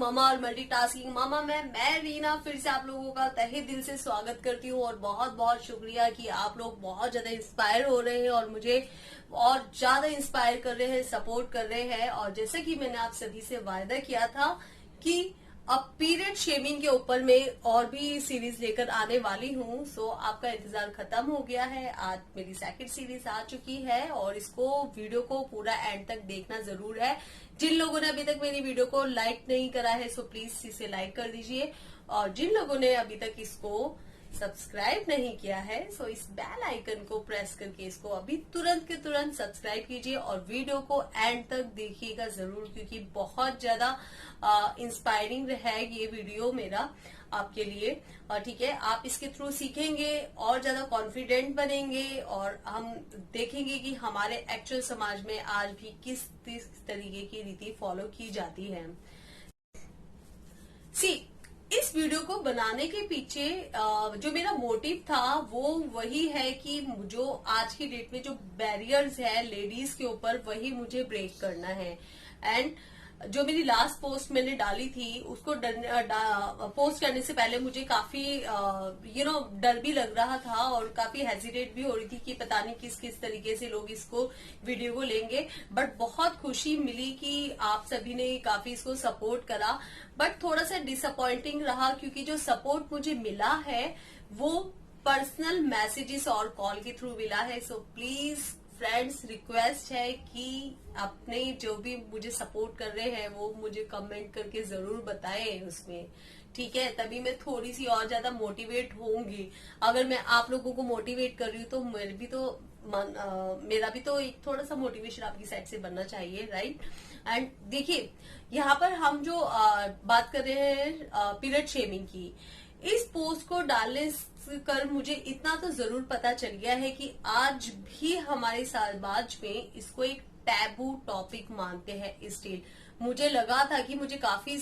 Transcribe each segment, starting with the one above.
मामा और मल्टीटास्किंग मामा में मैं रीना फिर से आप लोगों का तहे दिल से स्वागत करती हूँ और बहुत बहुत शुक्रिया कि आप लोग बहुत ज्यादा इंस्पायर हो रहे हैं और मुझे और ज्यादा इंस्पायर कर रहे हैं, सपोर्ट कर रहे हैं। और जैसे कि मैंने आप सभी से वायदा किया था कि अब पीरियड शेमिंग के ऊपर मैं और भी सीरीज लेकर आने वाली हूँ। सो आपका इंतजार खत्म हो गया है। आज मेरी सेकंड सीरीज आ चुकी है और इसको वीडियो को पूरा एंड तक देखना जरूर है। जिन लोगों ने अभी तक मेरी वीडियो को लाइक नहीं करा है सो प्लीज इसे लाइक कर दीजिए और जिन लोगों ने अभी तक इसको सब्सक्राइब नहीं किया है सो इस बेल आइकन को प्रेस करके इसको अभी तुरंत के तुरंत सब्सक्राइब कीजिए और वीडियो को एंड तक देखिएगा जरूर, क्योंकि बहुत ज्यादा इंस्पायरिंग है ये वीडियो मेरा आपके लिए। और ठीक है, आप इसके थ्रू सीखेंगे और ज्यादा कॉन्फिडेंट बनेंगे और हम देखेंगे कि हमारे एक्चुअल समाज में आज भी किस तरीके की रीति फॉलो की जाती है। इस वीडियो को बनाने के पीछे जो मेरा मोटिव था वो वही है कि जो आज की डेट में जो बैरियर्स है लेडीज के ऊपर वही मुझे ब्रेक करना है। एंड जो मेरी लास्ट पोस्ट मैंने डाली थी उसको पोस्ट करने से पहले मुझे काफी डर भी लग रहा था और काफी हेजिटेट भी हो रही थी कि पता नहीं किस किस तरीके से लोग इसको वीडियो को लेंगे। बट बहुत खुशी मिली कि आप सभी ने काफी इसको सपोर्ट करा। बट थोड़ा सा डिसअपॉइंटिंग रहा क्योंकि जो सपोर्ट मुझे मिला है वो पर्सनल मैसेजेस और कॉल के थ्रू मिला है। सो प्लीज फ्रेंड्स, रिक्वेस्ट है कि अपने जो भी मुझे सपोर्ट कर रहे हैं वो मुझे कमेंट करके जरूर बताएं उसमें, ठीक है? तभी मैं थोड़ी सी और ज्यादा मोटिवेट होंगी। अगर मैं आप लोगों को मोटिवेट कर रही हूँ तो मेरा भी तो एक थोड़ा सा मोटिवेशन आपकी साइड से बनना चाहिए, राइट? एंड देखिए, यहाँ पर हम जो बात कर रहे हैं पीरियड शेमिंग की, इस पोस्ट को डालने कर मुझे इतना तो जरूर पता चल गया है कि आज भी हमारे समाज में इसको एक टैबू टॉपिक मानते हैं स्टिल। मुझे लगा था कि मुझे काफी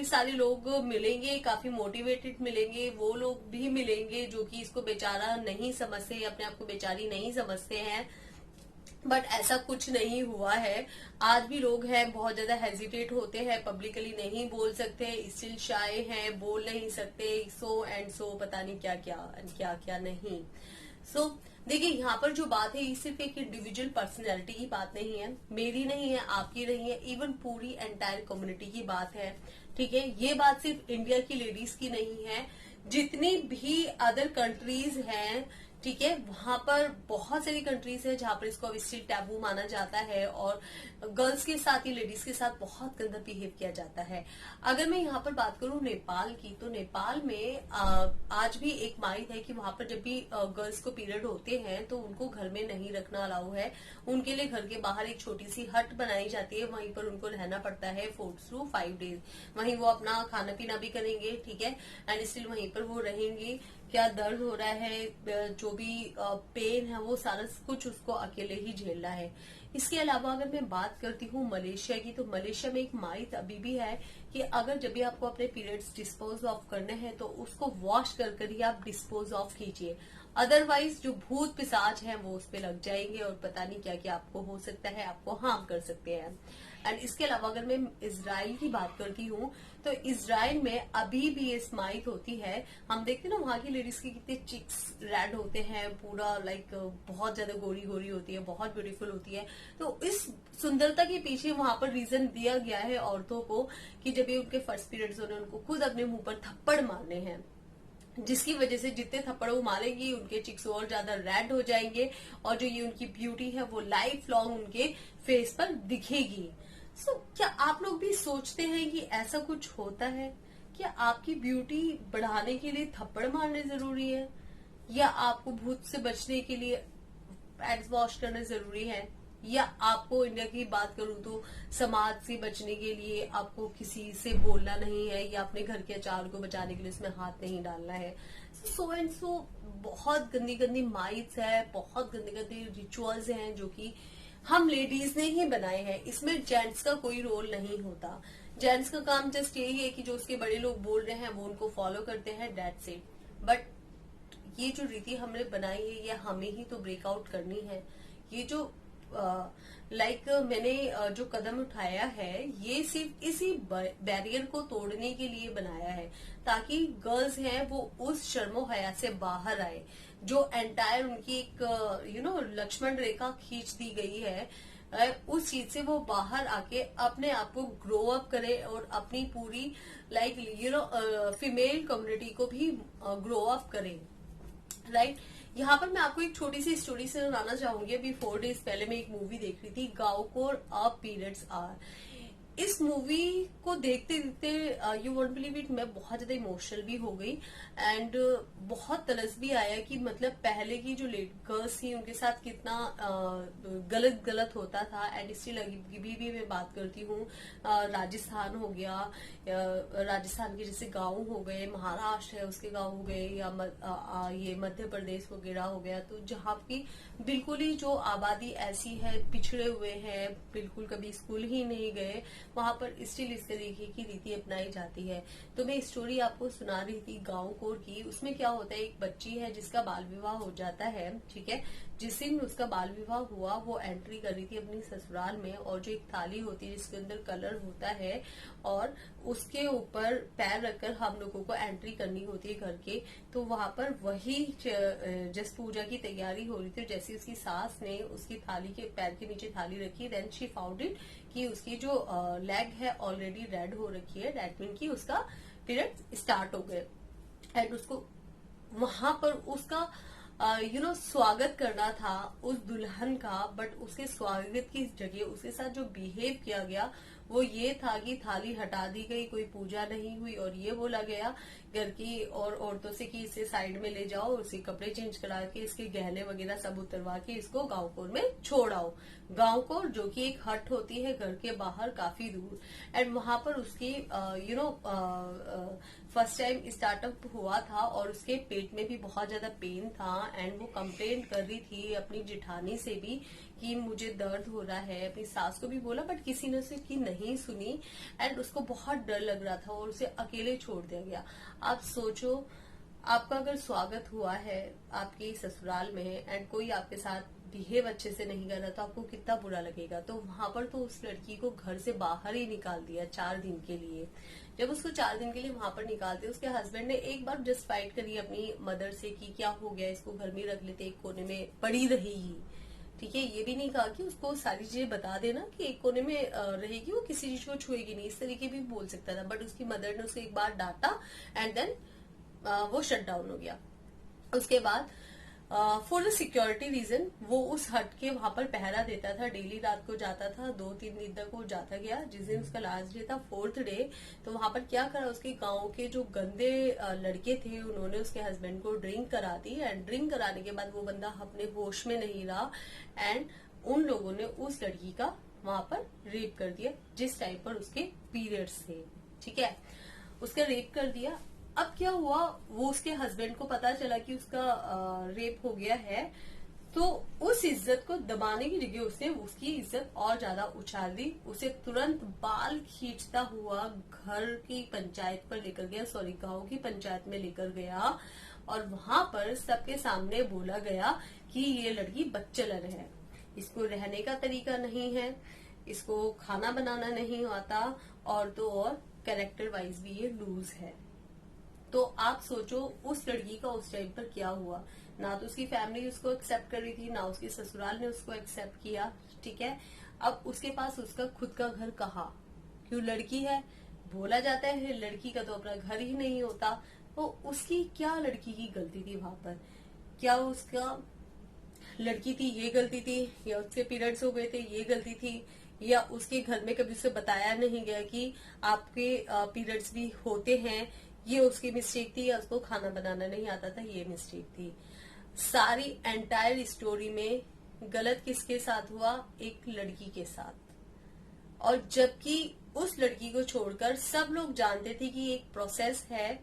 सारे लोग मिलेंगे, काफी मोटिवेटेड मिलेंगे, वो लोग भी मिलेंगे जो कि इसको बेचारा नहीं समझते, अपने आप को बेचारी नहीं समझते हैं। बट ऐसा कुछ नहीं हुआ है। आज भी लोग हैं बहुत ज्यादा हेजिटेट होते हैं, पब्लिकली नहीं बोल सकते, स्टिल शाय हैं, बोल नहीं सकते, सो एंड सो पता नहीं क्या क्या नहीं। सो देखिए, यहाँ पर जो बात है ये सिर्फ एक इंडिविजुअल पर्सनैलिटी की बात नहीं है, मेरी नहीं है, आपकी नहीं है, इवन पूरी एंटायर कम्युनिटी की बात है, ठीक है? ये बात सिर्फ इंडिया की लेडीज की नहीं है, जितनी भी अदर कंट्रीज हैं, ठीक है, वहां पर बहुत सारी कंट्रीज है जहां पर इसको अब स्टिल टैबू माना जाता है और गर्ल्स के साथ ही लेडीज के साथ बहुत गंदा बिहेव किया जाता है। अगर मैं यहाँ पर बात करूँ नेपाल की, तो नेपाल में आज भी एक माइथ है कि वहां पर जब भी गर्ल्स को पीरियड होते हैं तो उनको घर में नहीं रखना अलाउ है। उनके लिए घर के बाहर एक छोटी सी हट बनाई जाती है, वहीं पर उनको रहना पड़ता है 4 to 5 days। वहीं वो अपना खाना पीना भी करेंगे, ठीक है, एंड स्टिल वहीं पर वो रहेंगी। क्या दर्द हो रहा है, जो भी पेन है, वो सारा कुछ उसको अकेले ही झेलना है। इसके अलावा अगर मैं बात करती हूँ मलेशिया की, तो मलेशिया में एक माइथ अभी भी है कि अगर जब भी आपको अपने पीरियड्स डिस्पोज ऑफ करने हैं तो उसको वॉश कर ही आप डिस्पोज ऑफ कीजिए, अदरवाइज जो भूत पिशाच हैं वो उस पे लग जाएंगे और पता नहीं क्या क्या आपको हो सकता है, आपको हार्म कर सकते हैं। एंड इसके अलावा अगर मैं इजराइल की बात करती हूँ तो इजराइल में अभी भी ये स्माइथ होती है। हम देखते हैं ना वहां की लेडीज की कितने चिक्स रेड होते हैं, पूरा बहुत ज्यादा गोरी गोरी होती है, बहुत ब्यूटीफुल होती है। तो इस सुंदरता के पीछे वहां पर रीजन दिया गया है औरतों को कि जब ये उनके फर्स्ट पीरियड्स हो रहे हैं उनको खुद अपने मुंह पर थप्पड़ मारने हैं, जिसकी वजह से जितने थप्पड़ वो मारेंगी उनके चिक्स और ज्यादा रेड हो जाएंगे और जो ये उनकी ब्यूटी है वो लाइफ लॉन्ग उनके फेस पर दिखेगी। सो क्या आप लोग भी सोचते हैं कि ऐसा कुछ होता है? क्या आपकी ब्यूटी बढ़ाने के लिए थप्पड़ मारने जरूरी है या आपको भूत से बचने के लिए पैड्स वॉश करना जरूरी है, या आपको इंडिया की बात करूं तो समाज से बचने के लिए आपको किसी से बोलना नहीं है या अपने घर के अचार को बचाने के लिए उसमें हाथ नहीं डालना है? सो एंड सो बहुत गंदी गंदी माइट्स है, बहुत गंदी गंदी रिचुअल्स हैं जो कि हम लेडीज ने ही बनाए हैं। इसमें जेंट्स का कोई रोल नहीं होता। जेंट्स का काम जस्ट यही है कि जो उसके बड़े लोग बोल रहे हैं वो उनको फॉलो करते हैं, दैट्स इट। बट ये जो रीति हमने बनाई है ये हमें ही तो ब्रेकआउट करनी है। ये जो मैंने जो कदम उठाया है ये सिर्फ इसी बैरियर को तोड़ने के लिए बनाया है, ताकि गर्ल्स हैं वो उस शर्मो हया से बाहर आए, जो एंटायर उनकी एक लक्ष्मण रेखा खींच दी गई है, उस चीज से वो बाहर आके अपने आप को ग्रो अप करे और अपनी पूरी फीमेल कम्युनिटी को भी ग्रो अप करे। राइट। यहाँ पर मैं आपको एक छोटी सी स्टोरी से सुनाना चाहूंगी। अभी 4 डेज पहले मैं एक मूवी देख रही थी, गाँव को अब पीरियड्स आर। इस मूवी को देखते देखते यू वोंट बिलीव इट, मैं बहुत ज्यादा इमोशनल भी हो गई एंड बहुत तरस भी आया कि मतलब पहले की जो गर्ल्स थी उनके साथ कितना गलत गलत होता था। एंड स्टिल अभी भी मैं बात करती हूँ, राजस्थान हो गया, राजस्थान के जैसे गांव हो गए, महाराष्ट्र है उसके गांव हो गए, या ये मध्य प्रदेश वगैरह हो गया, तो जहाँ की बिल्कुल ही जो आबादी ऐसी है, पिछड़े हुए हैं, बिल्कुल कभी स्कूल ही नहीं गए, वहां पर स्टिल इस तरीके की रीति अपनाई जाती है। तो मैं स्टोरी आपको सुना रही थी गाँव कोर की। उसमें क्या होता है, एक बच्ची है जिसका बाल विवाह हो जाता है, ठीक है। जिस दिन उसका बाल विवाह हुआ वो एंट्री कर रही थी अपनी ससुराल में, और जो एक थाली होती है जिसके अंदर कलर होता है और उसके ऊपर पैर रखकर हम लोगों को एंट्री करनी होती है घर के। तो वहां पर वही जस पूजा की तैयारी हो रही थी, जैसे उसकी सास ने उसकी थाली के पैर के नीचे थाली रखी, देन शी फाउंड इट कि उसकी जो लेग है ऑलरेडी रेड हो रखी है, दैट मीन कि उसका पीरियड स्टार्ट हो गए। एंड उसको वहां पर उसका स्वागत करना था उस दुल्हन का, बट उसके स्वागत की जगह उसके साथ जो बिहेव किया गया वो ये था कि थाली हटा दी गई, कोई पूजा नहीं हुई, और ये बोला गया घर की और औरतों से कि इसे साइड में ले जाओ, उसके कपड़े चेंज करा के इसके गहने वगैरह सब उतरवा के इसको गाँवकोर में छोड़ आओ। गाँवकोर जो कि एक हट होती है घर के बाहर काफी दूर। एंड वहां पर उसकी फर्स्ट टाइम स्टार्टअप हुआ था और उसके पेट में भी बहुत ज्यादा पेन था। एंड वो कंप्लेंट कर रही थी अपनी जेठानी से भी कि मुझे दर्द हो रहा है, अपनी सास को भी बोला बट किसी ने उसकी नहीं सुनी। एंड उसको बहुत डर लग रहा था और उसे अकेले छोड़ दिया गया। आप सोचो, आपका अगर स्वागत हुआ है आपके ससुराल में एंड कोई आपके साथ बिहेव अच्छे से नहीं कर रहा तो आपको कितना बुरा लगेगा। तो वहां पर तो उस लड़की को घर से बाहर ही निकाल दिया 4 दिन के लिए। जब उसको 4 दिन के लिए वहां पर निकालते, उसके हस्बैंड ने एक बार जस्ट फाइट करी अपनी मदर से कि क्या हो गया, इसको घर में रख लेते, एक कोने में पड़ी रहेगी, ठीक है। ये भी नहीं कहा कि उसको सारी चीजें बता देना कि एक कोने में रहेगी, वो किसी चीज को छुएगी नहीं, इस तरीके भी बोल सकता था। बट उसकी मदर ने उसे एक बार डांटा एंड देन वो शट डाउन हो गया। उसके बाद फॉर द सिक्योरिटी रीजन वो उस हट के वहां पर पहरा देता था, डेली रात को जाता था, 2-3 दिन तक वो जाता गया। जिस दिन उसका लास्ट डे था, 4th डे, तो वहां पर क्या करा, उसके गांव के जो गंदे लड़के थे उन्होंने उसके हस्बैंड को ड्रिंक करा दी। एंड ड्रिंक कराने के बाद वो बंदा अपने होश में नहीं रहा एंड उन लोगों ने उस लड़की का वहां पर रेप कर दिया जिस टाइम पर उसके पीरियड्स थे, ठीक है। उसका रेप कर दिया। अब क्या हुआ, वो उसके हस्बैंड को पता चला कि उसका रेप हो गया है, तो उस इज्जत को दबाने की जगह उसने उसकी इज्जत और ज्यादा उछाल दी। उसे तुरंत बाल खींचता हुआ घर की पंचायत पर लेकर गया, सॉरी गांव की पंचायत में लेकर गया, और वहां पर सबके सामने बोला गया कि ये लड़की बच्चलन है, इसको रहने का तरीका नहीं है, इसको खाना बनाना नहीं आता, और तो और कैरेक्टर वाइज भी ये लूज है। तो आप सोचो उस लड़की का उस टाइम पर क्या हुआ। ना तो उसकी फैमिली उसको एक्सेप्ट कर रही थी, ना उसके ससुराल ने उसको एक्सेप्ट किया, ठीक है। अब उसके पास उसका खुद का घर कहाँ, क्यों, लड़की है, बोला जाता है लड़की का तो अपना घर ही नहीं होता। तो उसकी क्या लड़की की गलती थी वहां पर, क्या उसका लड़की थी ये गलती थी, या उसके पीरियड्स हो गए थे ये गलती थी, या उसके घर में कभी उसे बताया नहीं गया कि आपके पीरियड्स भी होते हैं, ये उसकी मिस्टेक थी, या उसको खाना बनाना नहीं आता था, ये मिस्टेक थी। सारी एंटायर स्टोरी में गलत किसके साथ हुआ, एक लड़की के साथ। और जबकि उस लड़की को छोड़कर सब लोग जानते थे कि एक प्रोसेस है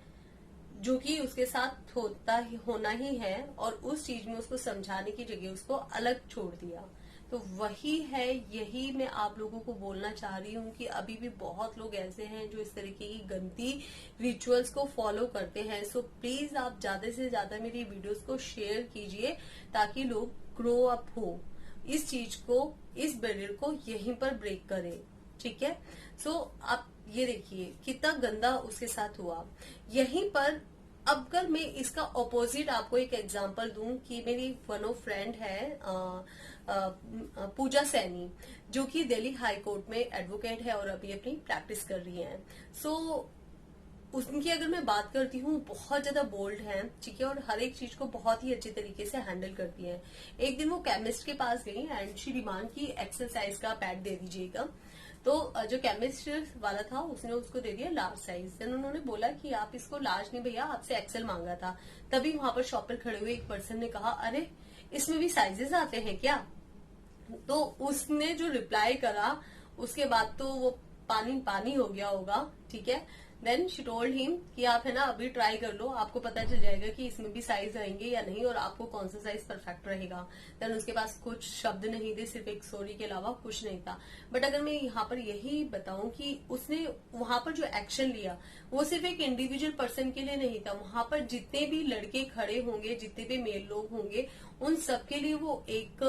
जो कि उसके साथ होना ही है, और उस चीज में उसको समझाने की जगह उसको अलग छोड़ दिया। तो वही है, यही मैं आप लोगों को बोलना चाह रही हूँ कि अभी भी बहुत लोग ऐसे हैं जो इस तरीके की गंदी रिचुअल्स को फॉलो करते हैं। सो प्लीज आप ज्यादा से ज्यादा मेरी वीडियोस को शेयर कीजिए ताकि लोग ग्रो अप हो। इस चीज को, इस बैरियर को यहीं पर ब्रेक करे। ठीक है, सो आप ये देखिए कितना गंदा उसके साथ हुआ यहीं पर। अब अगर मैं इसका ऑपोजिट आपको एक एग्जांपल दूं कि मेरी वन ऑफ फ्रेंड है पूजा सैनी, जो कि दिल्ली हाई कोर्ट में एडवोकेट है और अभी अपनी प्रैक्टिस कर रही हैं। सो उनकी अगर मैं बात करती हूँ, बहुत ज्यादा बोल्ड है, ठीक है, और हर एक चीज को बहुत ही अच्छे तरीके से हैंडल करती है। एक दिन वो केमिस्ट के पास गई एंड शी डिमांड की एक्सरसाइज का पैड दे दीजिएगा। तो जो केमिस्ट वाला था उसने उसको दे दिया लार्ज साइज। देन उन्होंने बोला कि आप इसको लार्ज नहीं भैया, आपसे एक्सेल मांगा था। तभी वहां पर शॉप पर खड़े हुए एक पर्सन ने कहा, अरे इसमें भी साइजेस आते हैं क्या? तो उसने जो रिप्लाई करा उसके बाद तो वो पानी पानी हो गया होगा। ठीक है, देन शी टोल्ड हिम कि आप है ना अभी ट्राई कर लो, आपको पता चल जाएगा कि इसमें भी साइज आएंगे या नहीं और आपको कौन सा साइज परफेक्ट रहेगा। देन उसके पास कुछ शब्द नहीं थे, सिर्फ एक सॉरी के अलावा कुछ नहीं था। बट अगर मैं यहाँ पर यही बताऊं कि उसने वहां पर जो एक्शन लिया वो सिर्फ एक इंडिविजुअल पर्सन के लिए नहीं था, वहां पर जितने भी लड़के खड़े होंगे, जितने भी मेल लोग होंगे, उन सबके लिए वो एक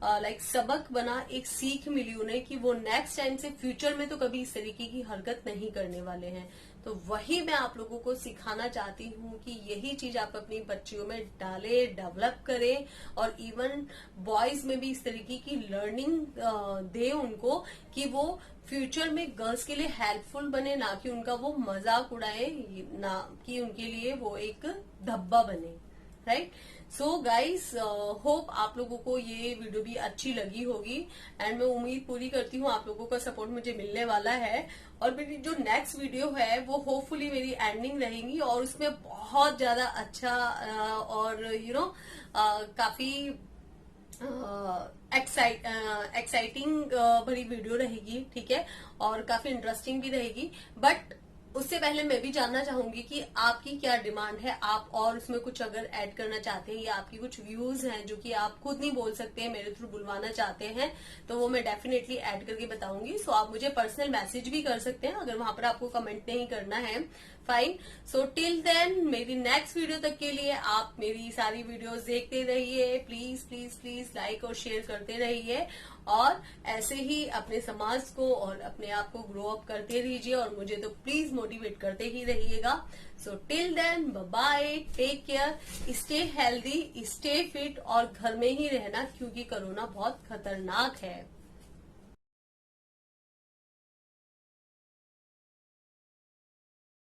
लाइक सबक बना, एक सीख मिली उन्हें कि वो नेक्स्ट टाइम से फ्यूचर में तो कभी इस तरीके की हरकत नहीं करने वाले हैं। तो वही मैं आप लोगों को सिखाना चाहती हूँ कि यही चीज आप अपनी बच्चियों में डालें, डेवलप करें और इवन बॉयज में भी इस तरीके की लर्निंग दे उनको कि वो फ्यूचर में गर्ल्स के लिए हेल्पफुल बने, ना कि उनका वो मजाक उड़ाए, ना कि उनके लिए वो एक धब्बा बने। राइट, सो गाइज होप आप लोगों को ये वीडियो भी अच्छी लगी होगी एंड मैं उम्मीद पूरी करती हूँ आप लोगों का सपोर्ट मुझे मिलने वाला है। और मेरी जो नेक्स्ट वीडियो है वो होपफुली मेरी एंडिंग रहेगी और उसमें बहुत ज्यादा अच्छा और काफी एक्साइटिंग भरी वीडियो रहेगी। ठीक है, और काफी इंटरेस्टिंग भी रहेगी। बट उससे पहले मैं भी जानना चाहूंगी कि आपकी क्या डिमांड है, आप और उसमें कुछ अगर ऐड करना चाहते हैं या आपकी कुछ व्यूज हैं जो कि आप खुद नहीं बोल सकते हैं, मेरे थ्रू बुलवाना चाहते हैं, तो वो मैं डेफिनेटली ऐड करके बताऊंगी। सो आप मुझे पर्सनल मैसेज भी कर सकते हैं अगर वहां पर आपको कमेंट नहीं करना है। फाइन, सो टिल देन मेरी नेक्स्ट वीडियो तक के लिए आप मेरी सारी वीडियोस देखते रहिए। प्लीज प्लीज प्लीज लाइक और शेयर करते रहिए और ऐसे ही अपने समाज को और अपने आप को ग्रो अप करते रहिए और मुझे तो प्लीज मोटिवेट करते ही रहिएगा। So till then bye, take care, stay healthy, stay fit और घर में ही रहना क्योंकि कोरोना बहुत खतरनाक है।